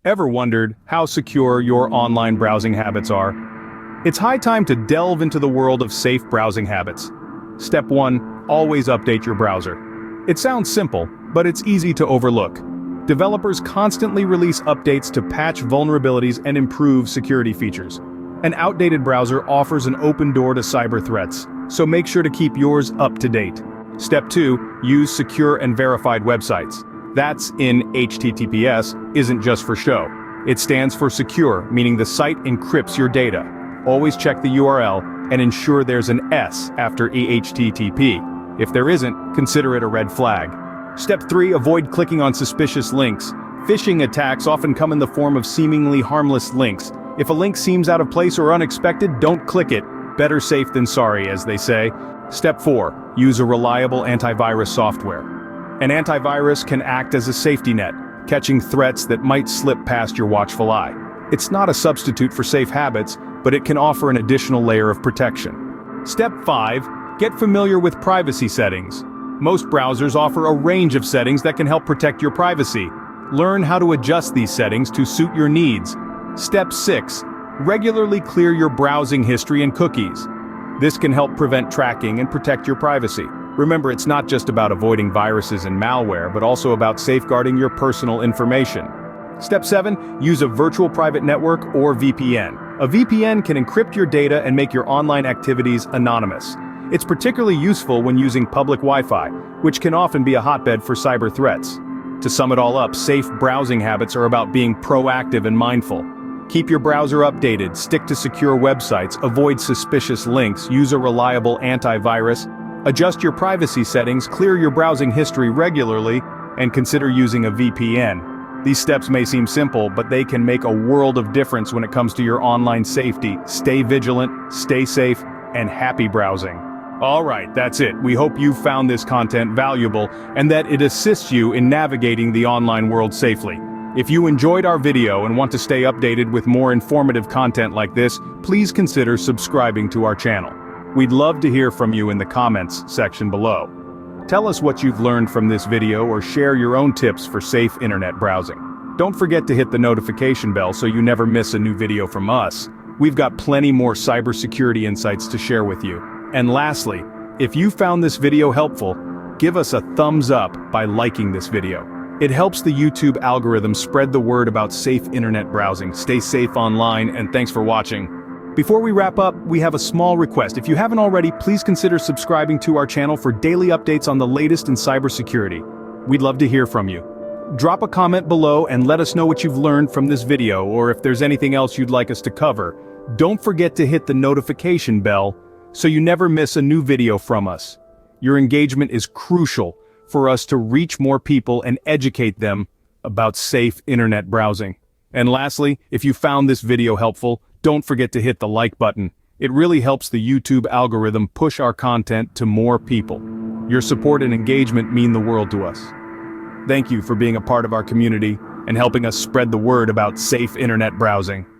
Ever wondered how secure your online browsing habits are? It's high time to delve into the world of safe browsing habits. Step 1. Always update your browser. It sounds simple, but it's easy to overlook. Developers constantly release updates to patch vulnerabilities and improve security features. An outdated browser offers an open door to cyber threats, so make sure to keep yours up to date. Step 2. Use secure and verified websites. That's in HTTPS isn't just for show. It stands for secure, meaning the site encrypts your data. Always check the URL and ensure there's an S after HTTP. If there isn't, consider it a red flag. Step 3. Avoid clicking on suspicious links. Phishing attacks often come in the form of seemingly harmless links. If a link seems out of place or unexpected, don't click it. Better safe than sorry, as they say. Step 4. Use a reliable antivirus software. An antivirus can act as a safety net, catching threats that might slip past your watchful eye. It's not a substitute for safe habits, but it can offer an additional layer of protection. Step 5. Get familiar with privacy settings. Most browsers offer a range of settings that can help protect your privacy. Learn how to adjust these settings to suit your needs. Step 6. Regularly clear your browsing history and cookies. This can help prevent tracking and protect your privacy. Remember, it's not just about avoiding viruses and malware, but also about safeguarding your personal information. Step 7. Use a virtual private network or VPN. A VPN can encrypt your data and make your online activities anonymous. It's particularly useful when using public Wi-Fi, which can often be a hotbed for cyber threats. To sum it all up, safe browsing habits are about being proactive and mindful. Keep your browser updated, stick to secure websites, avoid suspicious links, use a reliable antivirus, adjust your privacy settings, clear your browsing history regularly, and consider using a VPN. These steps may seem simple, but they can make a world of difference when it comes to your online safety. Stay vigilant, stay safe, and happy browsing. Alright, that's it. We hope you found this content valuable and that it assists you in navigating the online world safely. If you enjoyed our video and want to stay updated with more informative content like this, please consider subscribing to our channel. We'd love to hear from you in the comments section below. Tell us what you've learned from this video or share your own tips for safe internet browsing. Don't forget to hit the notification bell so you never miss a new video from us. We've got plenty more cybersecurity insights to share with you. And lastly, if you found this video helpful, give us a thumbs up by liking this video. It helps the YouTube algorithm spread the word about safe internet browsing. Stay safe online, and thanks for watching. Before we wrap up, we have a small request. If you haven't already, please consider subscribing to our channel for daily updates on the latest in cybersecurity. We'd love to hear from you. Drop a comment below and let us know what you've learned from this video, or if there's anything else you'd like us to cover. Don't forget to hit the notification bell so you never miss a new video from us. Your engagement is crucial for us to reach more people and educate them about safe internet browsing. And lastly, if you found this video helpful, don't forget to hit the like button. It really helps the YouTube algorithm push our content to more people. Your support and engagement mean the world to us. Thank you for being a part of our community and helping us spread the word about safe internet browsing.